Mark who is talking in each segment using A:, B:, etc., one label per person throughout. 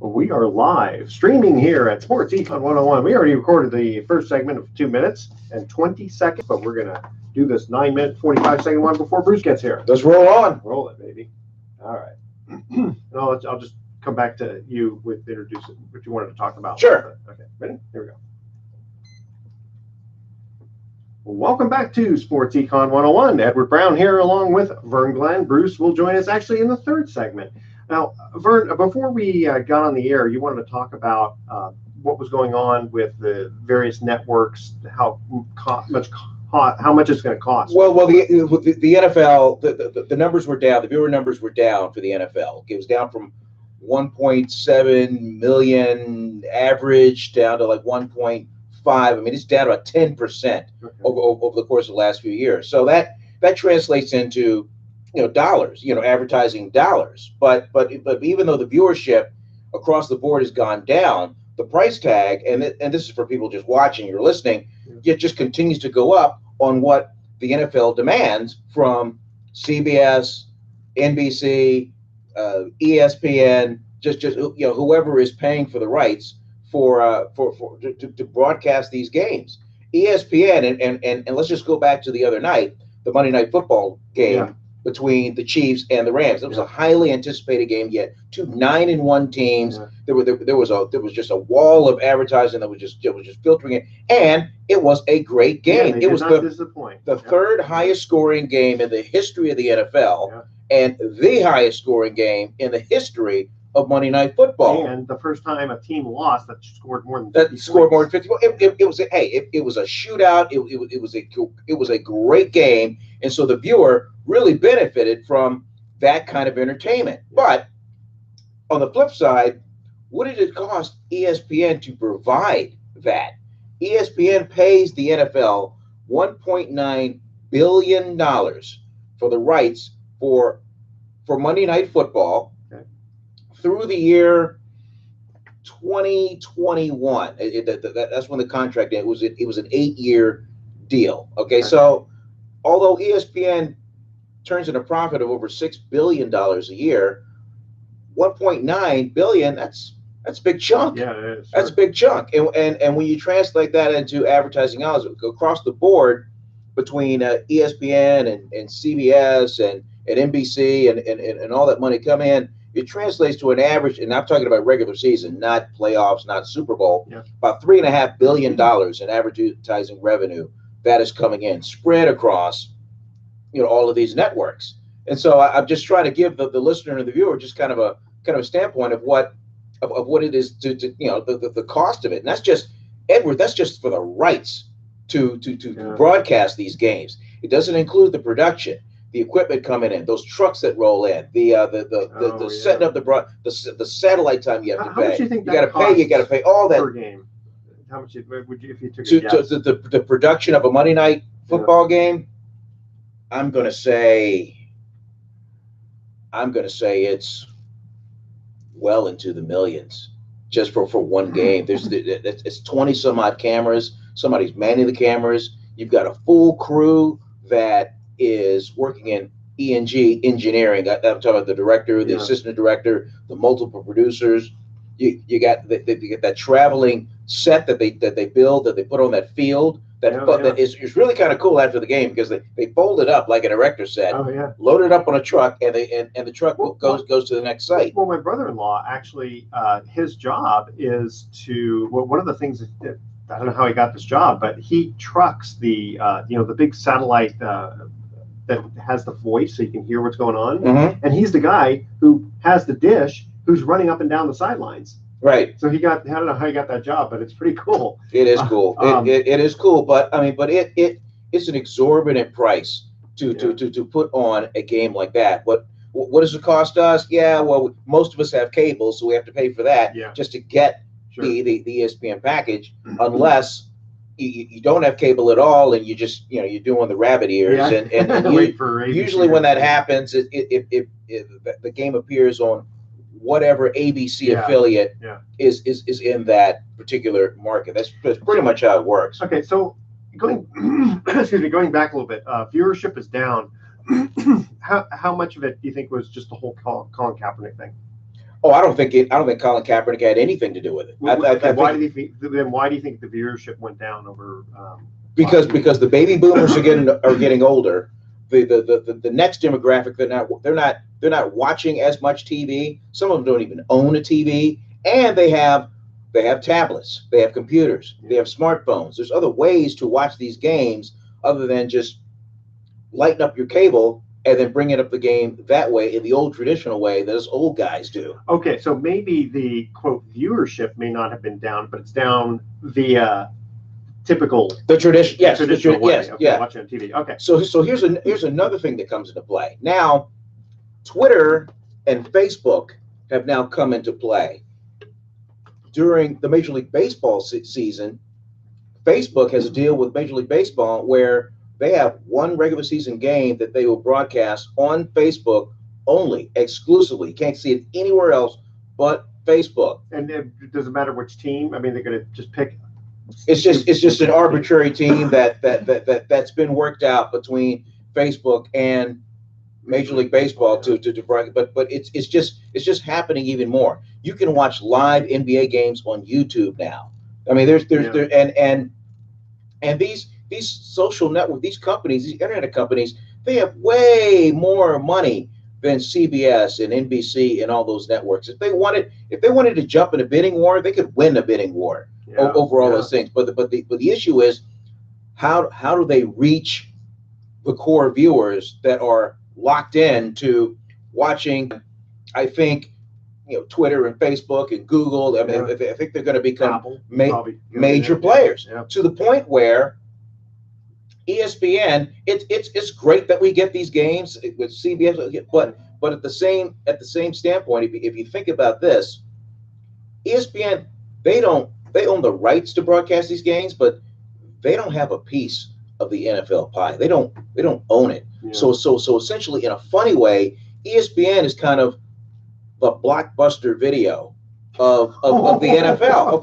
A: We are live streaming here at Sports Econ 101. We already recorded the first segment of 2 minutes and 20 seconds, but we're going to do this 9-minute, 45-second one before Bruce gets here.
B: Let's roll on.
A: Roll it, baby. All right. And I'll just come back to you with introducing what you wanted to talk about.
B: Sure.
A: Okay, ready? Here we go. Welcome back to Sports Econ 101. Edward Brown here along with Vern Glenn. Bruce will join us actually in the third segment. Now, Vern, before we got on the air, you wanted to talk about what was going on with the various networks, how much it's going to cost.
B: Well, the NFL, the numbers were down. The viewer numbers were down for the NFL. It was down from 1.7 million average down to like 1.5. I mean, it's down about 10% over the course of the last few years. So that translates into dollars, advertising dollars. But even though the viewership across the board has gone down, the price tag, and this is for people just watching or listening, it just continues to go up on what the NFL demands from CBS, NBC, ESPN, just whoever is paying for the rights to broadcast these games. ESPN and let's just go back to the other night, the Monday Night Football game between the Chiefs and the Rams. It was a highly anticipated game. Yet 2 9-1 teams. There was just a wall of advertising that was just filtering it, and it was a great game. It was the third highest scoring game in the history of the NFL, and the highest scoring game in the history of Monday Night Football,
A: and the first time a team lost that scored more than 50
B: It was a shootout. It was a great game, and so the viewer really benefited from that kind of entertainment. But on the flip side, what did it cost ESPN to provide that? ESPN pays the NFL $1.9 billion for the rights for Monday Night Football through the year 2021. That's when the contract ended. It was an 8-year deal. Okay, so although ESPN turns in a profit of over $6 billion a year, 1.9 billion, that's a big chunk.
A: Yeah, it is.
B: That's a big chunk. And when you translate that into advertising dollars across the board between ESPN and CBS and NBC and all that money come in, it translates to an average, and I'm talking about regular season, not playoffs, not Super Bowl, about $3.5 billion in advertising revenue that is coming in, spread across, all of these networks. And so I'm just trying to give the listener and the viewer just kind of a standpoint of what it is to the cost of it. And that's just, Edward, that's just for the rights to broadcast these games. It doesn't include the production, the equipment coming in, those trucks that roll in, the setting up the satellite time you have to pay.
A: How much do you think
B: you got to pay all that
A: per game? How much would you, if you took a guess?
B: To the production of a Monday Night Football game? I'm gonna say it's well into the millions just for one game. It's 20 some odd cameras. Somebody's manning the cameras. You've got a full crew that is working in E&G engineering. I'm talking about the director, the assistant director, the multiple producers. You got that traveling set that they build, that they put on that field. That is really kind of cool after the game, because they fold it up like an erector set, load it up on a truck, and the truck goes to the next site.
A: Well, my brother-in-law actually, his job is to, one of the things that, I don't know how he got this job, but he trucks the the big satellite that has the voice so you can hear what's going on, and he's the guy who has the dish who's running up and down the sidelines.
B: Right.
A: So I don't know how he got that job, but it's pretty cool.
B: It is cool. It is cool, but it's an exorbitant price to put on a game like that. What does it cost us? Yeah, well, most of us have cable, so we have to pay for that just to get the ESPN package, unless you don't have cable at all and you just you're doing the rabbit ears, and usually when that happens, the game appears on whatever ABC affiliate is in that particular market. That's pretty much how it works.
A: Okay, so going going back a little bit, viewership is down. How much of it do you think was just the whole Colin Kaepernick thing?
B: Oh, I don't think Colin Kaepernick had anything to do with it.
A: Why do you think? Then why do you think the viewership went down over?
B: Because the baby boomers are getting older. The next demographic, they're not watching as much TV. Some of them don't even own a TV, and they have tablets, they have computers, they have smartphones. There's other ways to watch these games other than just lighting up your cable and then bringing up the game that way, in the old traditional way that us old guys do.
A: Okay, so maybe the quote viewership may not have been down, but it's down via traditional way.
B: Yes,
A: Okay,
B: yeah.
A: Watching on TV. Okay.
B: So here's another thing that comes into play. Now, Twitter and Facebook have now come into play. During the Major League Baseball season, Facebook has a deal with Major League Baseball where they have one regular season game that they will broadcast on Facebook only, exclusively. You can't see it anywhere else but Facebook.
A: And it doesn't matter which team. I mean, they're going to just pick.
B: It's just an arbitrary team that's been worked out between Facebook and Major League Baseball to but it's just happening even more. You can watch live NBA games on YouTube now. I mean, there's and these social network, these companies, these internet companies, they have way more money than CBS and NBC and all those networks. If they wanted to jump in a bidding war, they could win a bidding war over all those things. But the issue is how do they reach the core viewers that are locked in to watching? I think Twitter and Facebook and Google. I mean, I think they're going to become major players to the point where ESPN. It's great that we get these games with CBS, but at the same standpoint, if you think about this, ESPN they own the rights to broadcast these games, but they don't have a piece of the NFL pie. They don't own it. Yeah. So essentially, in a funny way, ESPN is kind of the Blockbuster Video of the NFL.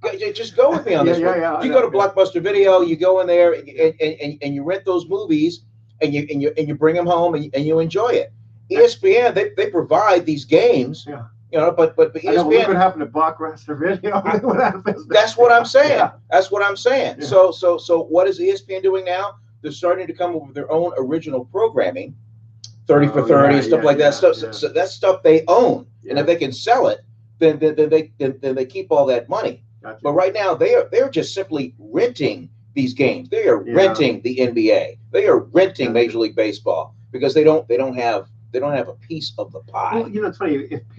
B: Okay, just go with me on this one. You go to Blockbuster Video, you go in there and you rent those movies and you bring them home and you enjoy it. ESPN they provide these games. Yeah. But ESPN.
A: Look what happened to Blockbuster Video.
B: That's what I'm saying. Yeah. That's what I'm saying. Yeah. So what is ESPN doing now? They're starting to come up with their own original programming, 30 for 30, stuff like that. So that's stuff they own, and if they can sell it, then they keep all that money. Gotcha. But right now they're just simply renting these games. They are renting the NBA. They are renting Major League Baseball because they don't have a piece of the pie.
A: Well, it's funny if if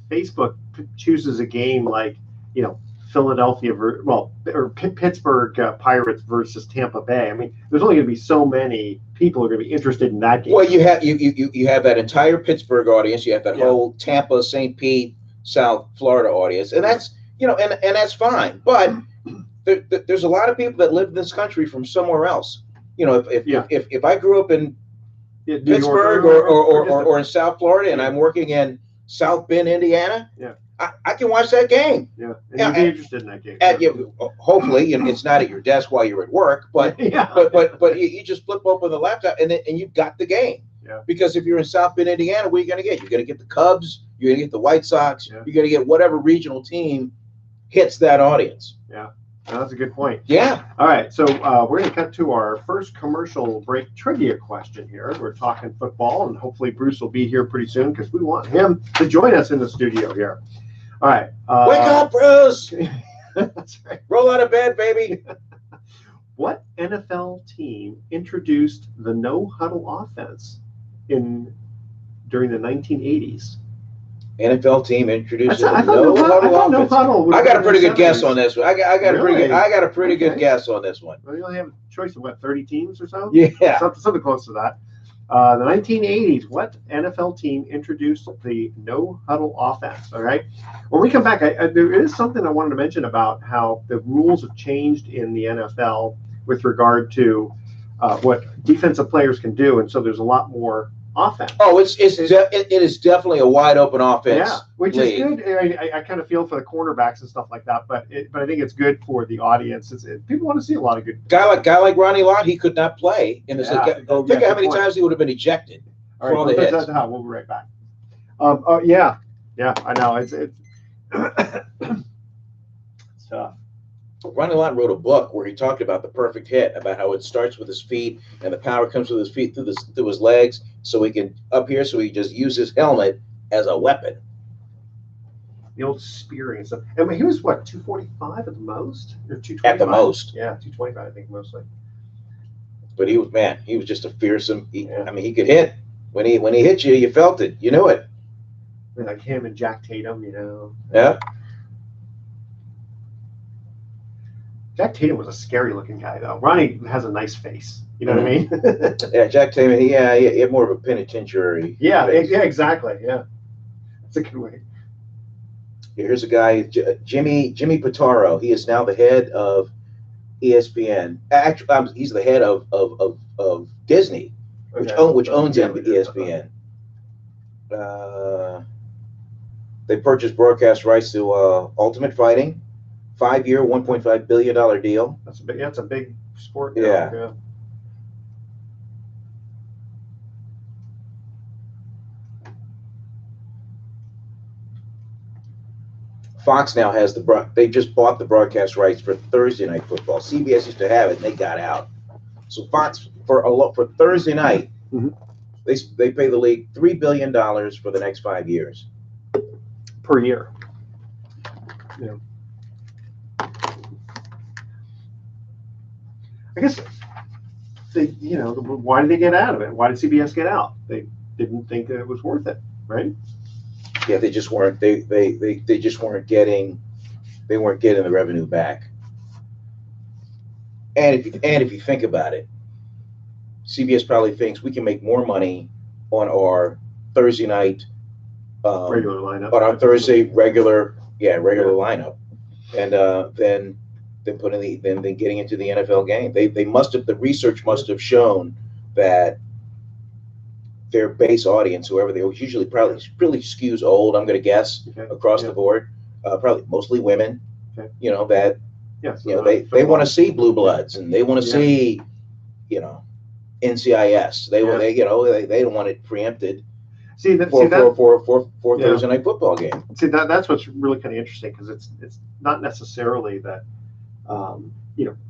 A: Facebook chooses a game like Philadelphia or Pittsburgh Pirates versus Tampa Bay. I mean, there's only going to be so many people who are going to be interested in that game.
B: Well, you have that entire Pittsburgh audience. You have that whole Tampa, St. Pete, South Florida audience, and that's and that's fine. But there's a lot of people that live in this country from somewhere else. If I grew up in Pittsburgh or in South Florida and I'm working in South Bend, Indiana, I can watch that game.
A: Yeah, and you'd be interested in that game.
B: Hopefully, it's not at your desk while you're at work, but you just flip open the laptop and you've got the game. Yeah. Because if you're in South Bend, Indiana, what are you going to get? You're going to get the Cubs. You're going to get the White Sox. Yeah. You're going to get whatever regional team hits that audience.
A: Yeah. That's a good point.
B: Yeah.
A: All right. So we're going to cut to our first commercial break trivia question here. We're talking football, and hopefully Bruce will be here pretty soon because we want him to join us in the studio here. All right.
B: Wake up, Bruce.
A: That's right.
B: Roll out of bed, baby.
A: What NFL team introduced the no-huddle offense during the 1980s?
B: NFL team introduced
A: no huddle.
B: I got a pretty good guess on this one. I got a pretty good guess on this one.
A: Well, you only have a choice of 30 teams or so?
B: Yeah,
A: something close to that. The 1980s. What NFL team introduced the no huddle offense? All right. When we come back, there is something I wanted to mention about how the rules have changed in the NFL with regard to what defensive players can do, and so there's a lot more offense.
B: Oh, it is definitely a wide open offense.
A: Yeah, which is good. I kind of feel for the cornerbacks and stuff like that, but I think it's good for the audience. People want to see a lot of good.
B: Guy like Ronnie Lott, he could not play in this. Think of how many times he would have been ejected.
A: All right, we'll be right back. Oh yeah, yeah. I know it's it's tough.
B: Ronnie Lott wrote a book where he talked about the perfect hit, about how it starts with his feet and the power comes with his feet through his legs, so he can up here, so he just use his helmet as a weapon.
A: The old spearing and stuff. I mean, he was what 245 at the most, or
B: At the
A: 225?
B: most.
A: Yeah, 225, I think mostly.
B: But he was, man, he was just a fearsome.
A: Yeah,
B: I mean, he could hit. When he hit you, you felt it. You knew it.
A: I mean, like him and Jack Tatum, you know.
B: Yeah.
A: Jack Tatum was a scary looking guy, though. Ronnie has a nice face. You know what I mean?
B: Yeah, Jack Tatum. He had more of a penitentiary.
A: Yeah,
B: face.
A: yeah, exactly. Yeah, that's a good way.
B: Here's a guy, Jimmy Pitaro. He is now the head of ESPN. Actually, he's the head of Disney, which owns
A: Yeah,
B: ESPN. They purchased broadcast rights to Ultimate Fighting, 5-year, $1.5 billion deal.
A: That's a big. Yeah, it's a big sport.
B: Yeah.
A: Yeah.
B: Fox now has they just bought the broadcast rights for Thursday night football. CBS used to have it, and they got out. So Fox for Thursday night,
A: Mhm.
B: they pay the league $3 billion for the next 5 years
A: Per year. Yeah. I guess why did they get out of it? Why did CBS get out? They didn't think that it was worth it, right?
B: Yeah, they just weren't. They just weren't getting. They weren't getting the revenue back. And if you think about it, CBS probably thinks we can make more money on our Thursday night,
A: Regular lineup.
B: on our Thursday regular lineup, and then getting into the NFL game. They must have the research must have shown that their base audience, whoever they were, usually probably really skews old. I'm going to guess across the board, probably mostly women.
A: Okay.
B: You know that.
A: Yeah. So
B: They want to see Blue Bloods and they want to see, NCIS. They don't want it preempted. For Thursday night football game.
A: See that's what's really kind of interesting because it's not necessarily that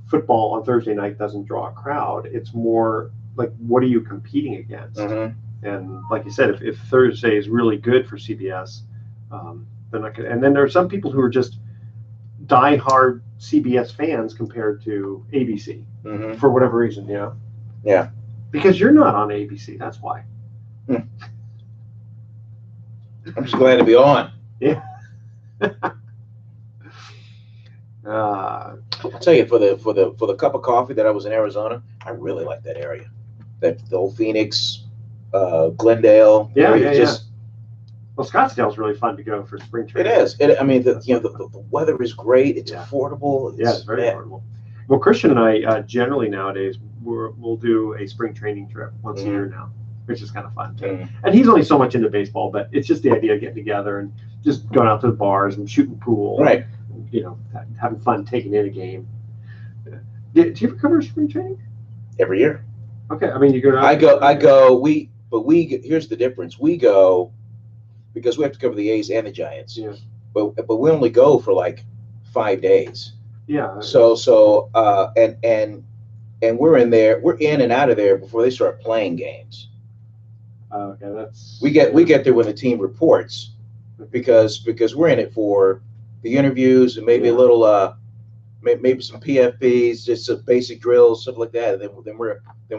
A: football on Thursday night doesn't draw a crowd. It's more like what are you competing against?
B: Mm-hmm.
A: And like you said, if Thursday is really good for CBS, they're not going. And then there are some people who are just diehard CBS fans compared to ABC for whatever reason,
B: Yeah.
A: Because you're not on ABC, that's why.
B: I'm just glad to be on.
A: Yeah.
B: I'll tell you, for the cup of coffee that I was in Arizona, I really like that area. The old Phoenix, Glendale.
A: Yeah. Well, Scottsdale's really fun to go for spring training.
B: It is. I mean, the weather is great. It's affordable.
A: It's very affordable. Well, Christian and I generally nowadays we'll do a spring training trip once a year now, which is kind of fun too. And he's only so much into baseball, but it's just the idea of getting together and just going out to the bars and shooting pool.
B: Right.
A: And, having fun taking in a game. Do you ever cover spring training?
B: Every year.
A: Okay. I mean, you go.
B: I go. Here's the difference. We go because we have to cover the A's and the Giants.
A: Yeah.
B: But we only go for like 5 days.
A: Yeah.
B: So and we're in and out of there before they start playing games.
A: Okay, that's.
B: We get there when the team reports, because we're in it for the interviews and maybe a little maybe some PFBs, just some basic drills, stuff like that. And then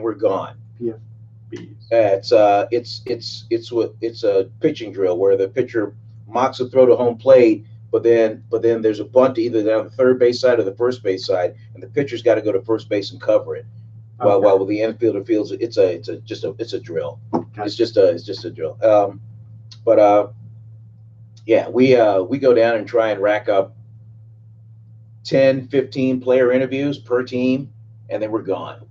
B: we're gone.
A: PFBs.
B: It's a pitching drill where the pitcher mocks a throw to home plate, but then there's a bunt either down the third base side or the first base side, and the pitcher's got to go to first base and cover it. While the infielder fields it, it's a drill. Okay. It's just a drill. We go down and try and rack up 10, 15 player interviews per team, and then we're gone.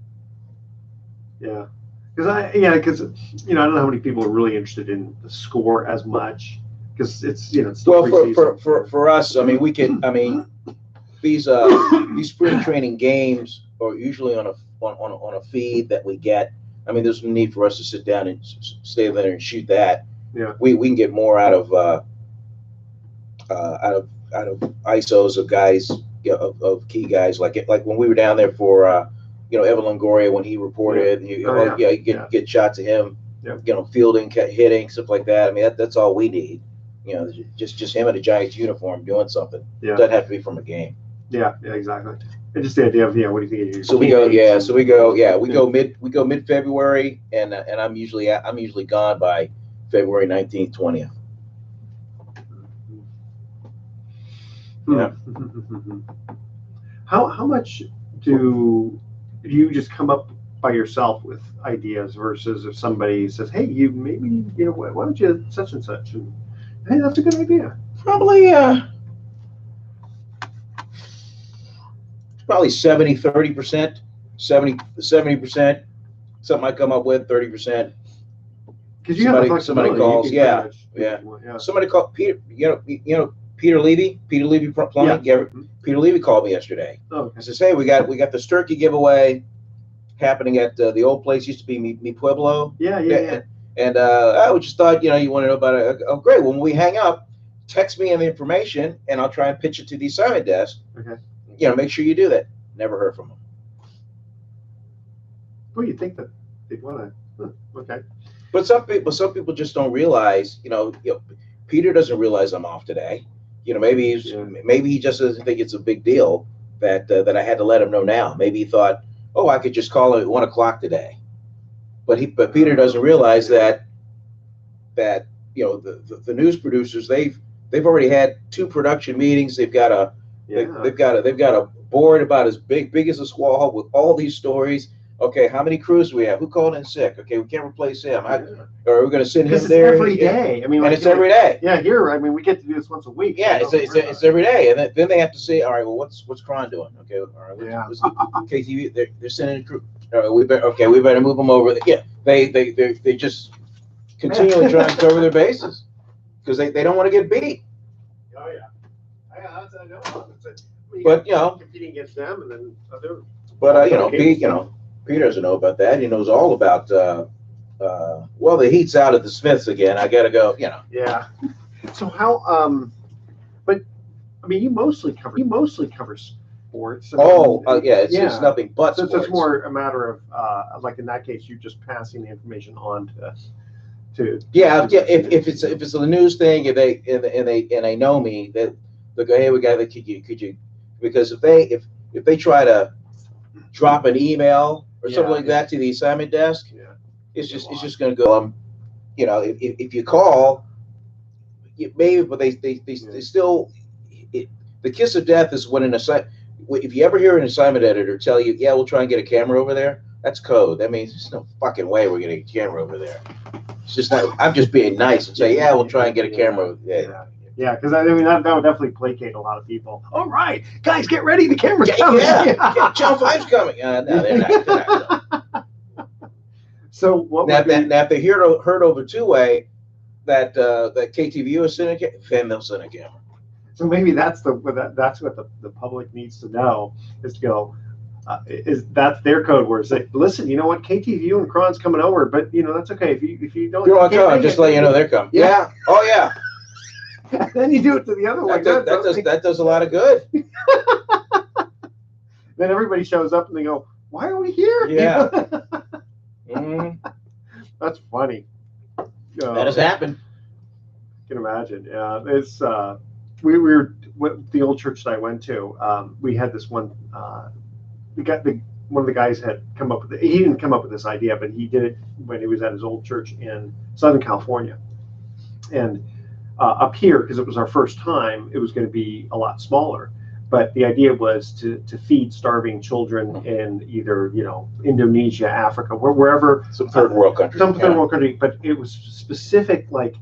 A: Yeah. Because I don't know how many people are really interested in the score as much, because it's still
B: for us. I mean, these spring training games are usually on a feed that we get. I mean, there's no need for us to sit down and stay there and shoot that.
A: Yeah.
B: We can get more out of ISOs of guys, of key guys like when we were down there for Evan Longoria when he reported. You get shots of him, fielding, hitting, stuff like that. I mean that's all we need. Just him in a Giants uniform doing something.
A: Yeah.
B: Doesn't have to be from a game.
A: Yeah, exactly. And just the idea of what do you think?
B: So we go mid February, and I'm usually gone by February 19th, 20th. Yeah.
A: How much do you just come up by yourself with ideas versus if somebody says, hey, you maybe why don't you such and such, and hey, that's a good idea.
B: Probably 70%, 70%. Something I come up with, 30%.
A: Because you have
B: somebody calls, yeah. Somebody called Peter. Peter Levy Plumbing. Yeah. Peter Levy called me yesterday.
A: Oh, okay.
B: He says, "Hey, we got this turkey giveaway happening at the old place used to be Mi Pueblo."
A: Yeah.
B: And I just thought, you want to know about it. Oh, great. When we hang up, text me the information, and I'll try and pitch it to the assignment desk.
A: Okay.
B: Make sure you do that. Never heard from them.
A: Well, you think that they'd want to? Okay.
B: But some people just don't realize. Peter doesn't realize I'm off today. Maybe he just doesn't think it's a big deal that I had to let him know now. Maybe he thought, oh, I could just call it at 1 o'clock today. But Peter doesn't realize that the news producers they've already had 2 production meetings. They've got a board about as big as a squall with all these stories. Okay, how many crews do we have? Who called in sick? Okay, we can't replace him. Or we're going to send him there
A: every day. I mean,
B: it's every day.
A: Yeah, here, we get to do this once a week.
B: Yeah, it's every day, and then they have to say, all right, well, what's Cron doing? Okay, all right, what's KTV? They're sending a crew. We better move them over. Yeah, they just continually try and cover their bases because they don't want to get beat.
A: Oh yeah, I know.
B: But
A: competing against them and then other.
B: But Peter doesn't know about that. He knows all about the heat's out at the Smiths again. I gotta go.
A: Yeah. So how? But I mean, you mostly cover sports.
B: It's nothing but
A: so
B: sports.
A: It's more a matter of like in that case, you're just passing the information on to.
B: If it's a news thing and they know me, that they go, hey, we got could you because if they try to drop an email or something like that to the assignment desk, it's just going to go. If you call, maybe, but they still. The kiss of death is when if you ever hear an assignment editor tell you, yeah, we'll try and get a camera over there, that's code. That means there's no fucking way we're getting a camera over there. It's just not. I'm just being nice and say, yeah, we'll try and get a camera.
A: Yeah, because that would definitely placate a lot of people. All right, guys, get ready. The camera's coming.
B: Channel 5's coming. No, they're not.
A: So what?
B: Now, if they heard over two-way that KTVU is sending, then they'll send a camera.
A: So maybe that's what the public needs to know is to go. That's their code word. Say, listen, you know what? KTVU and Cron's coming over, but that's okay. If you don't,
B: you want to come, just let you know they're coming. Yeah. Oh yeah.
A: Then you do it to the other one.
B: That does a lot of good.
A: Then everybody shows up and they go, "Why are we here?"
B: Yeah.
A: That's funny.
B: That has happened.
A: I can imagine. Yeah, it's we were the old church that I went to. We had this one. One of the guys had come up with it. He didn't come up with this idea, but he did it when he was at his old church in Southern California, and. Up here, because it was our first time, it was going to be a lot smaller. But the idea was to feed starving children in either Indonesia, Africa, wherever.
B: Some third world country.
A: But it was specific, like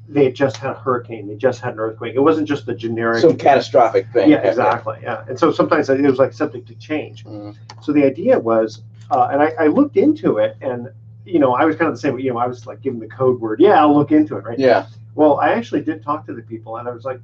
A: they had just had a hurricane, they just had an earthquake. It wasn't just the generic.
B: Some catastrophic thing.
A: Yeah, exactly. Yeah, and so sometimes it was like subject to change. So the idea was, and I looked into it, and I was kind of the same. I was like giving the code word. Yeah, I'll look into it, right?
B: Yeah.
A: Well, I actually did talk to the people, and I was like,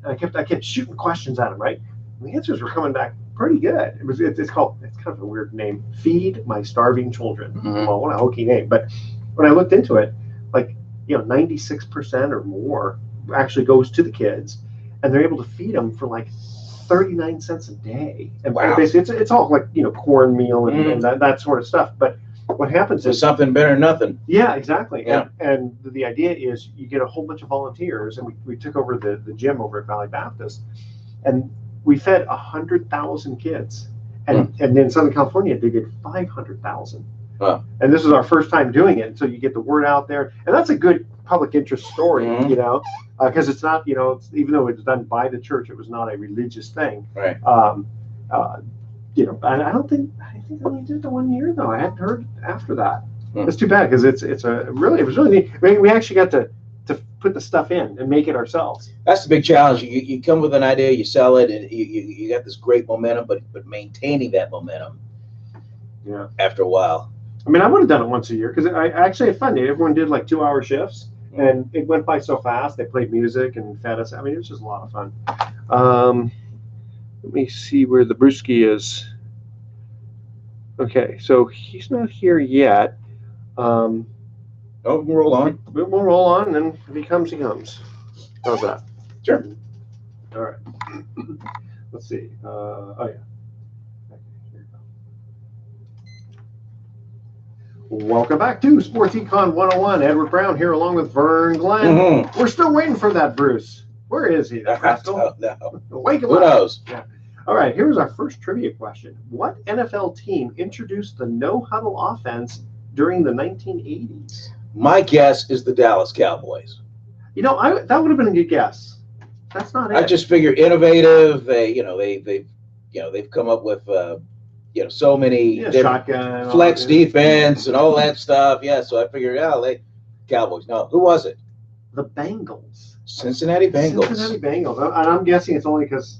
A: I kept shooting questions at them, right? And the answers were coming back pretty good. It's kind of a weird name, Feed My Starving Children. Well, what a hokey name. But when I looked into it, like, 96% or more actually goes to the kids, and they're able to feed them for like 39 cents a day. And
B: Wow.
A: basically, it's all like cornmeal and that sort of stuff. But what happens
B: So
A: is
B: something better than nothing.
A: yeah, exactly.
B: Yeah.
A: And the idea is you get a whole bunch of volunteers, and we took over the gym over at Valley Baptist, and we fed 100,000 kids. And in Southern California, they did 500,000.
B: Wow.
A: And this is our first time doing it. So you get the word out there. And that's a good public interest story, because it's not, even though it's done by the church, it was not a religious thing.
B: Right.
A: And I think I only did the 1 year, though. I hadn't heard after that. It's too bad, because it was really neat. I mean, we actually got to put the stuff in and make it ourselves.
B: That's the big challenge. You come with an idea, you sell it, and you got this great momentum, but maintaining that momentum.
A: Yeah.
B: After a while.
A: I mean, I would have done it once a year, because I actually had fun. Everyone did like 2-hour shifts, and it went by so fast. They played music and fed us. I mean, it was just a lot of fun. Let me see where the brewski is. Okay, so he's not here yet.
B: We'll roll on.
A: We'll roll on, and then if he comes, he comes. How's that?
B: Sure.
A: All right. Let's see. Oh, yeah. Here we go. Welcome back to Sports Econ 101. Edward Brown here along with Vern Glenn. We're still waiting for that Bruce. Where is he? That rascal?
B: No.
A: Wake him
B: Who
A: up.
B: knows?
A: Yeah. All right, here's our first trivia question. What NFL team introduced the no-huddle offense during the 1980s?
B: My guess is the Dallas Cowboys.
A: That would have been a good guess. That's not it.
B: I just figure innovative. They've come up with so many
A: shotgun,
B: flex defense and all that stuff. Yeah, so I figured, Cowboys. No, who was it?
A: The Bengals.
B: Cincinnati Bengals.
A: Cincinnati Bengals. And I'm guessing it's only because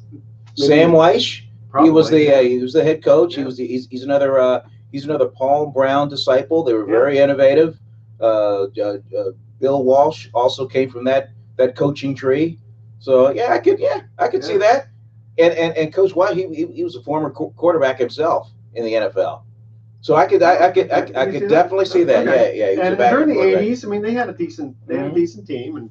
B: Sam Weish.
A: Probably.
B: He was the head coach. Yeah. He's another Paul Brown disciple. They were very innovative. Bill Walsh also came from that coaching tree. So I could see that. And Coach White, he was a former quarterback himself in the NFL. So I could definitely see that. Okay. Yeah.
A: And during the 80s, I mean, they had a decent team, and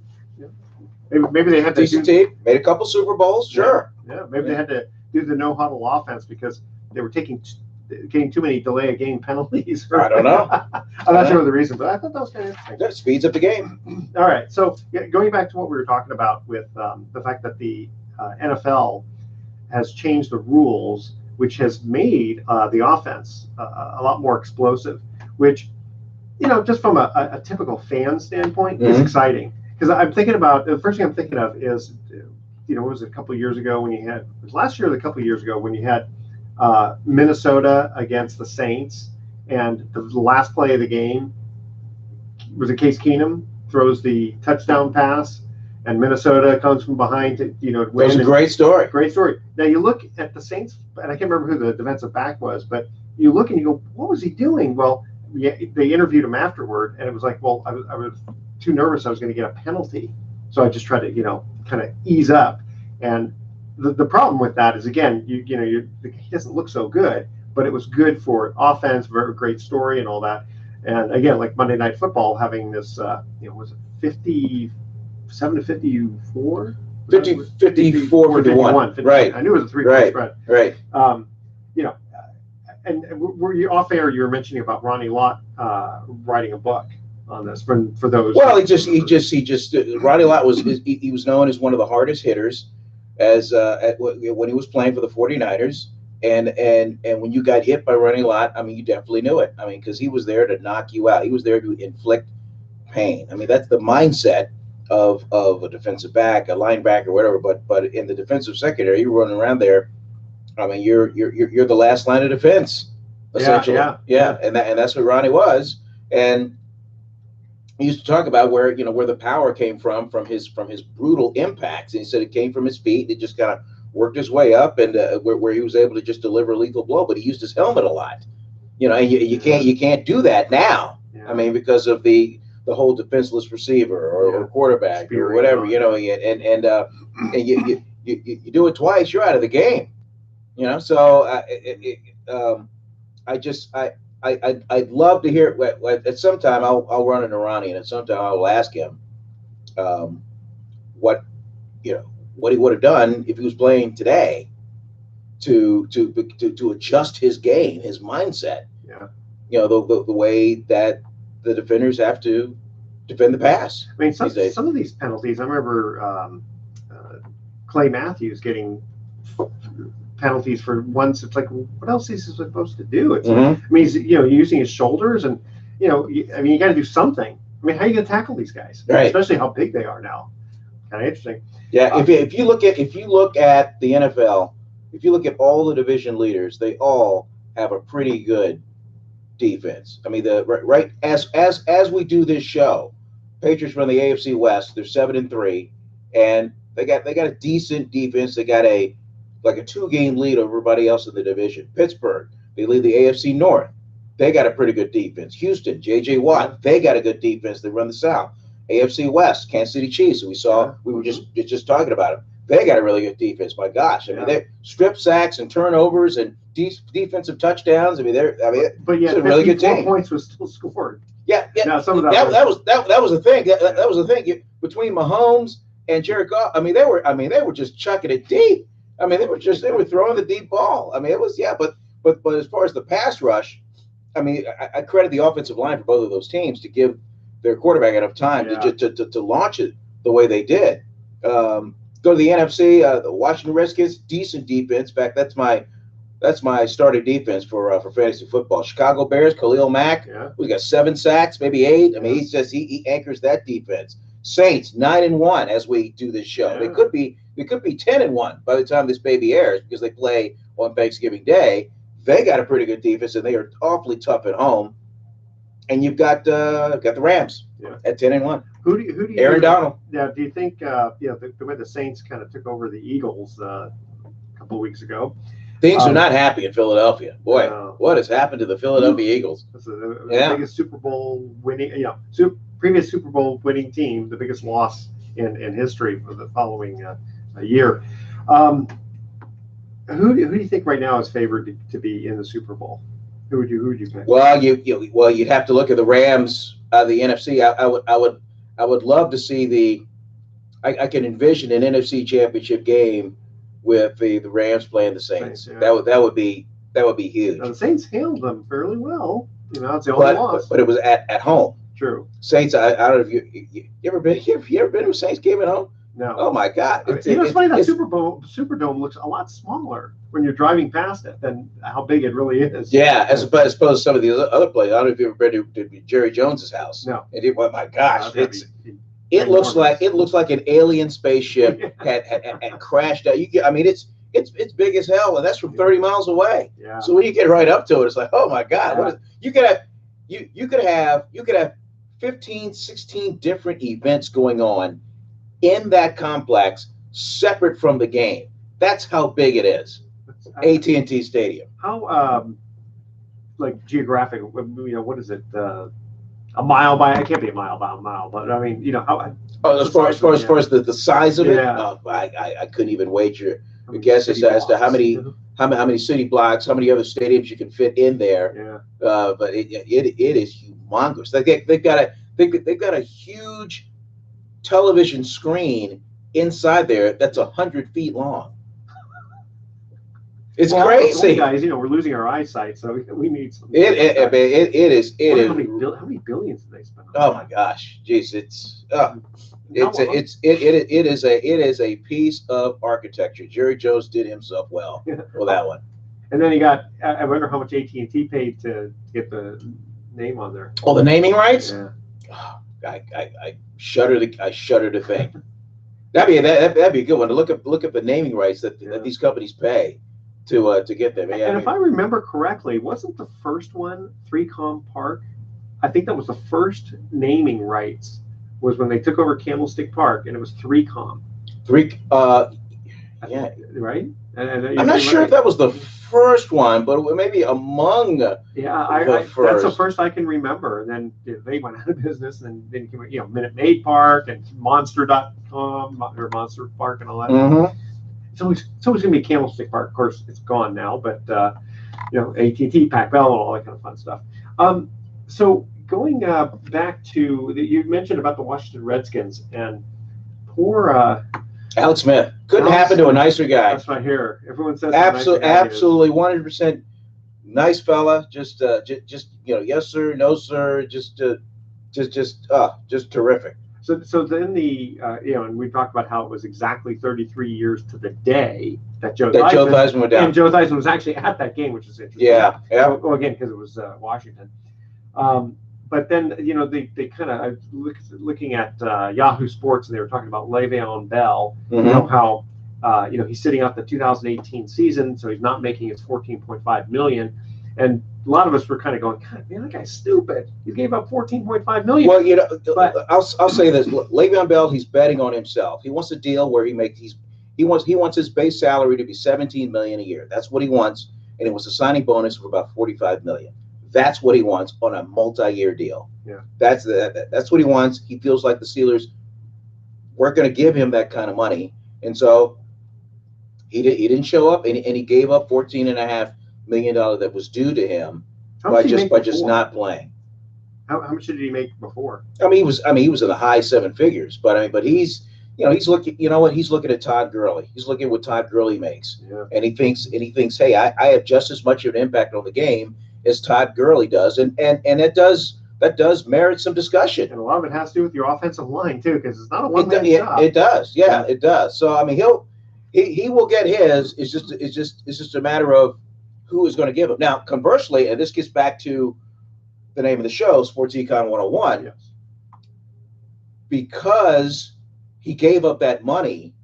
A: maybe they had to
B: decent team, made a couple Super Bowls. Sure.
A: Yeah. Maybe they had to do the no huddle offense because they were getting too many delay of game penalties.
B: I don't know.
A: I'm not sure the reason, but I thought that was kind of interesting.
B: That speeds up the game.
A: All right. So going back to what we were talking about with the fact that the NFL has changed the rules, which has made the offense a lot more explosive, which, just from a typical fan standpoint is exciting. Because I'm thinking about, the first thing I'm thinking of is, what was it, a couple of years ago when you had, it was last year or a couple of years ago when you had Minnesota against the Saints, and the last play of the game was Case Keenum throws the touchdown pass, and Minnesota comes from behind to win. It
B: was a great story.
A: Great story. Now you look at the Saints, and I can't remember who the defensive back was, but you look and you go, what was he doing? Well, they interviewed him afterward, and it was like, well, I was too nervous. I was going to get a penalty, so I just tried to kind of ease up. And the problem with that is, again, he doesn't look so good, but it was good for offense, very great story and all that. And again, like Monday Night Football having this, was it 57 to 54?
B: 54, 51. Right.
A: I knew it was a 3-point spread.
B: Right.
A: And were you off air? You were mentioning about Ronnie Lott writing a book on this for those.
B: Well, he just Ronnie Lott he was known as one of the hardest hitters when he was playing for the 49ers. And when you got hit by Ronnie Lott, I mean, you definitely knew it. I mean, because he was there to knock you out. He was there to inflict pain. I mean, that's the mindset of a defensive back, a linebacker, whatever. But in the defensive secondary, you're running around there. I mean, you're the last line of defense, essentially. Yeah. And that's what Ronnie was. And he used to talk about where the power came from his brutal impacts. And he said it came from his feet. It just kind of worked his way up, and where he was able to just deliver a lethal blow. But he used his helmet a lot. And you can't do that now. Yeah. I mean, because of the whole defenseless receiver or quarterback or whatever. And you do it twice, you're out of the game. So I'd love to hear. At some time, I'll run into Ronnie, and at some time I will ask him um, what what he would have done if he was playing today to adjust his game, his mindset.
A: Yeah.
B: The way that the defenders have to defend the pass.
A: I mean, some of these penalties. I remember Clay Matthews getting penalties for ones. It's like, what else is he supposed to do? It's like, I mean, he's using his shoulders, and I mean, you got to do something. I mean, how are you going to tackle these guys,
B: right?
A: Especially how big they are now. Kind of interesting.
B: Yeah, if you look at the NFL, if you look at all the division leaders, they all have a pretty good defense. I mean, right as we do this show, Patriots run the AFC West. They're 7-3, and they got a decent defense. They got a 2-game lead over everybody else in the division. Pittsburgh, they lead the AFC North. They got a pretty good defense. Houston, J.J. Watt, they got a good defense. They run the South. AFC West, Kansas City Chiefs. We were just talking about them. They got a really good defense. My gosh, I mean, they strip sacks and turnovers and defensive touchdowns.
A: But yeah,
B: it's a really good team.
A: Points was still scored.
B: Yeah.
A: Now, some of
B: that was the thing. That was the thing between Mahomes and Jared Goff. I mean, they were just chucking it deep. I mean, they were throwing the deep ball. I mean, it was but as far as the pass rush, I mean, I credit the offensive line for both of those teams to give their quarterback enough time to launch it the way they did. Go to the NFC, the Washington Redskins, decent defense. In fact, that's my starting defense for fantasy football. Chicago Bears, Khalil Mack. Yeah. We got 7 sacks, maybe 8. I mean, he anchors that defense. Saints 9-1 as we do this show. Yeah. They could be 10-1 by the time this baby airs because they play on Thanksgiving Day. They got a pretty good defense and they are awfully tough at home. And you've got the Rams at 10-1.
A: Who do you
B: Aaron Donald.
A: Yeah. Do you think the way the Saints kind of took over the Eagles a couple of weeks ago?
B: Things are not happy in Philadelphia. Boy, what has happened to the Philadelphia Eagles?
A: The biggest Super Bowl winning, previous Super Bowl winning team, the biggest loss in history for the following year. Who do you think right now is favored to be in the Super Bowl? Who would you pick?
B: Well, you'd have to look at the Rams out of the NFC. I would love to see I can envision an NFC Championship game with the Rams playing the Saints. Yeah. That would be huge.
A: Now, the Saints handled them fairly well. It's the only loss.
B: But it was at home.
A: True.
B: Saints. I don't know if you ever been here. You ever been to a Saints game at home?
A: No.
B: Oh my God!
A: It's funny that Superdome looks a lot smaller when you're driving past it than how big it really is.
B: Yeah, as opposed to some of the other places. I don't know if you've ever been to Jerry Jones's house.
A: No.
B: Oh my gosh! It looks like an alien spaceship had crashed out. It's big as hell, and that's from 30 miles away.
A: Yeah.
B: So when you get right up to it, it's like, oh my God! You could have 15, 16 different events going on in that complex, separate from the game. That's how big it is. AT&T Stadium.
A: How geographic? What is it? A mile by? It can't be a mile by a mile, but I mean, how.
B: Oh, as far as the size of it, I couldn't even wager a guess as to how many city blocks, how many other stadiums you can fit in there.
A: Yeah.
B: But it is humongous. They've got a huge television screen inside there that's 100 feet long. It's crazy,
A: guys. We're losing our eyeyesight, so we need some.
B: It is.
A: How many billions do they spend?
B: Oh my gosh, jeez, it is a piece of architecture. Jerry Jones did himself well for that one.
A: And then he got. I wonder how much AT&T paid to get the name on there.
B: Oh, the naming rights.
A: Yeah.
B: Oh, I shudder to think. That'd be a good one to look at the naming rights that these companies pay to get them.
A: Yeah, and if I remember correctly, wasn't the first one 3Com Park? I think that was the first naming rights was when they took over Candlestick Park, and it was 3Com.
B: Yeah.
A: Right.
B: I'm not sure if that was the first one, but maybe among
A: that's the first I can remember. And then they went out of business, and then came Minute Maid Park and Monster.com or Monster Park and all that.
B: Mm-hmm.
A: It's always going to be Candlestick Park. Of course, it's gone now, but AT&T, Pac Bell, and all that kind of fun stuff. So going back to you mentioned about the Washington Redskins and poor
B: Alex Smith couldn't happen to a nicer guy.
A: That's right here. Everyone says
B: absolutely 100% nice fella. Just yes sir, no sir. Just terrific.
A: So then and we talked about how it was exactly 33 years to the day that Joe Theismann
B: went down.
A: And Joe Theismann was actually at that game, which is interesting.
B: Yeah.
A: Well, again, because it was Washington. But then, they kind of, I was looking at Yahoo Sports, and they were talking about Le'Veon Bell, how, he's sitting out the 2018 season, so he's not making his $14.5 million. And a lot of us were kind of going, God, man, that guy's stupid. He gave up $14.5 million.
B: Well, but I'll say this: Le'Veon Bell, he's betting on himself. He wants a deal where he wants his base salary to be $17 million a year. That's what he wants, and it was a signing bonus of about $45 million. That's what he wants on a multi-year deal.
A: Yeah,
B: that's what he wants. He feels like the Steelers weren't going to give him that kind of money, and so he didn't show up, and he gave up $14.5 million that was due to him by just not playing.
A: How much did he make before?
B: He was in the high seven figures, but he's looking at Todd Gurley. He's looking at what Todd Gurley makes, and he thinks, hey, I have just as much of an impact on the game as Todd Gurley does, and that does merit some discussion.
A: And a lot of it has to do with your offensive line too, because it's not a one-man job.
B: It does, it does. So he will get his. It's just a matter of who is going to give him. Now, conversely, and this gets back to the name of the show, Sports Econ 101,
A: yes.
B: Because he gave up that money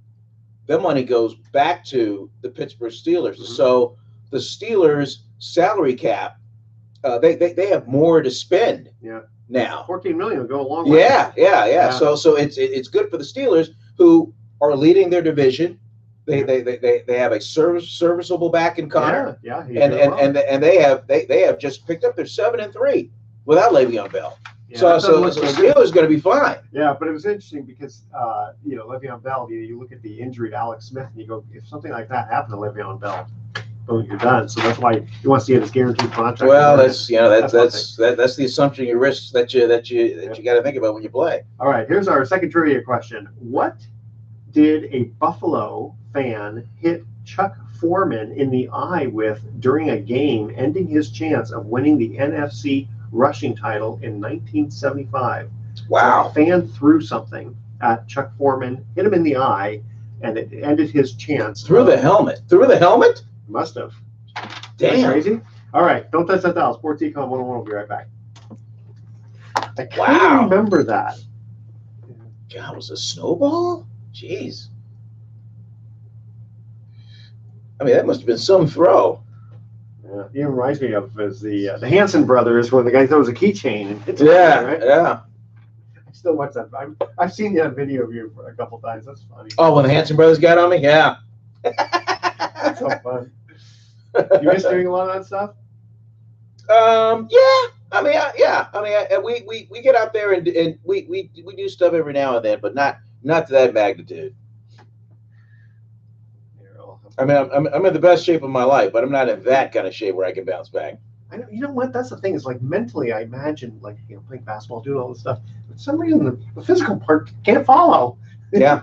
B: goes back to the Pittsburgh Steelers. Mm-hmm. So the Steelers' salary cap, they have more to spend now.
A: $14 million will go a long way.
B: Yeah. So it's good for the Steelers, who are leading their division. They have a serviceable back in Connor. And they have just picked up their 7-3 without Le'Veon Bell.
A: Yeah,
B: so the Steelers going to be fine.
A: Yeah, but it was interesting because Le'Veon Bell. You look at the injury to Alex Smith and you go, if something like that happened to Le'Veon Bell, boom, you're done. So that's why he wants to get his guaranteed contract.
B: Well, that's the assumption, you risk that you got to think about when you play.
A: All right, here's our second trivia question. What did a Buffalo fan hit Chuck Foreman in the eye with during a game, ending his chance of winning the NFC rushing title in 1975?
B: Wow.
A: So a fan threw something at Chuck Foreman, hit him in the eye, and it ended his chance.
B: Through the helmet?
A: Must have.
B: Damn.
A: Crazy? All right, don't touch that dial. Sports Econ 101 will be right back. I can't remember that.
B: God, it was a snowball? Jeez. That must have been some throw.
A: Yeah, it reminds me of the Hanson brothers when the guy throws a keychain.
B: Yeah.
A: I still watch that. I've seen that video of you a couple times. That's funny.
B: Oh, when the Hanson brothers got on me? Yeah.
A: That's so fun. You miss doing a lot of that stuff?
B: Yeah. We get out there and we do stuff every now and then, but not to that magnitude. I'm in the best shape of my life, but I'm not in that kind of shape where I can bounce back.
A: I know. You know what? That's the thing. Is like mentally, I imagine playing basketball, doing all this stuff. But for some reason, the physical part can't follow.
B: Yeah,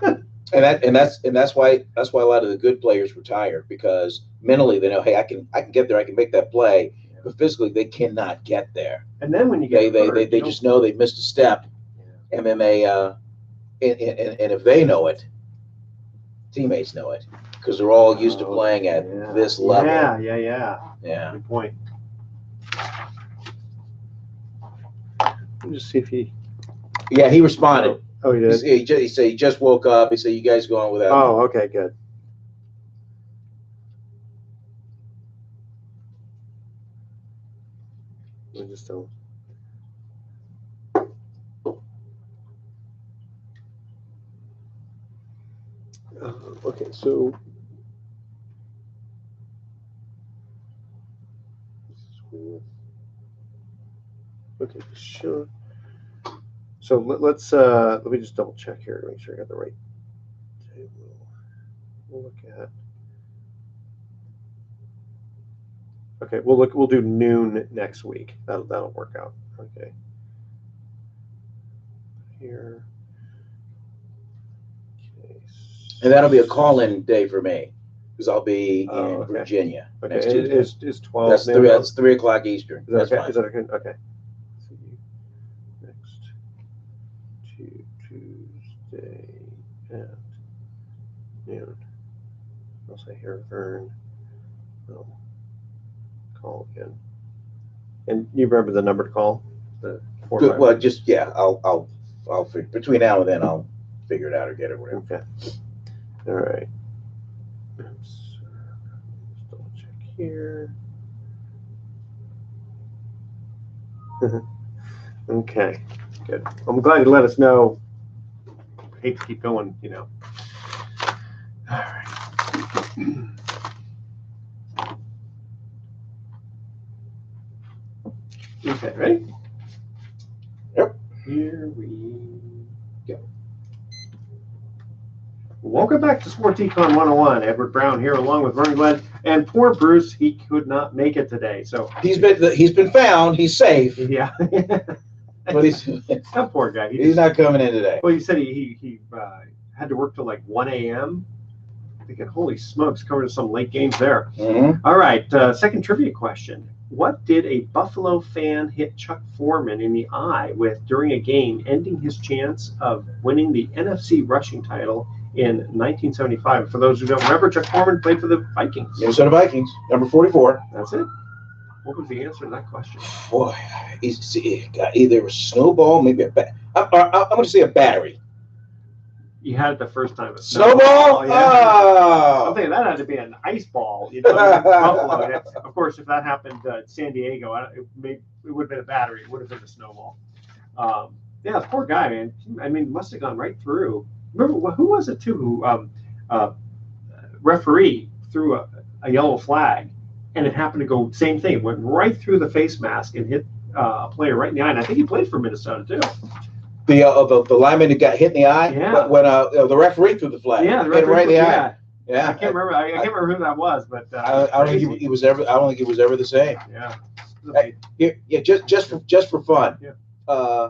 B: and that's why a lot of the good players retire, because mentally they know, hey, I can get there, I can make that play, but physically they cannot get there.
A: And then when you get
B: hurt, they just know they've missed a step, and then and if they know it, teammates know it. Because they're all used to playing at this level.
A: Yeah. Good point. Let me just see if he.
B: Yeah, he responded.
A: Oh, he did.
B: He said he just woke up. He said, "You guys go on without."
A: Oh, okay, good. I just don't. Okay, so. Okay, sure. So let me just double check here to make sure I got the right table. We'll look at Okay, we'll look. We'll do noon next week. That'll work out. Okay. Here. Okay.
B: And that'll be a call-in day for me because I'll be in
A: Okay.
B: Virginia
A: Okay.
B: next Tuesday.
A: Is 12
B: That's
A: noon?
B: that's 3 o'clock Eastern.
A: Is that
B: That's
A: okay?
B: fine.
A: Is that okay? Okay. See you next Tuesday at noon. I'll say here, Vern. I'll call again. And you remember the number to call? The
B: Good. Well, just I'll between now and then I'll figure it out or get it whatever.
A: Okay. All right. Let's double check here. Okay. Good. I'm glad you let us know. I hate to keep going, All right. Okay, ready?
B: Yep.
A: Here we go. Welcome back to Sports Econ 101. Edward Brown here, along with Vern Glenn. And poor Bruce, he could not make it today. So
B: he's been found. He's safe.
A: Yeah.
B: But
A: that poor guy.
B: He's not coming in today.
A: Well, he said he had to work till like 1 a.m. Thinking, holy smokes, covering some late games there.
B: Mm-hmm.
A: All right, second trivia question. What did a Buffalo fan hit Chuck Foreman in the eye with during a game, ending his chance of winning the NFC rushing title in 1975? For those who don't remember, Chuck Foreman played for the Vikings.
B: Minnesota Vikings, number 44.
A: That's it. What was the answer to that question?
B: Boy, either a snowball, maybe a bat. I'm going to say a battery.
A: You had it the first time.
B: Snowball?
A: Yeah.
B: Oh.
A: I'm thinking that had to be an ice ball. Buffalo. Of course, if that happened at San Diego, it would have been a battery. It would have been a snowball. Yeah, poor guy, man. I mean, must have gone right through. Remember, who was it, too, who referee threw a yellow flag, and it happened to go, same thing, went right through the face mask and hit a player right in the eye. And I think he played for Minnesota, too.
B: The lineman that got hit in the eye.
A: Yeah.
B: When the referee threw the flag.
A: Yeah, the referee
B: right in the eye. Yeah.
A: I can't remember. I can't remember who that was, but
B: I don't think he was ever. I don't think he was ever the same.
A: Yeah.
B: Just for fun.
A: Yeah.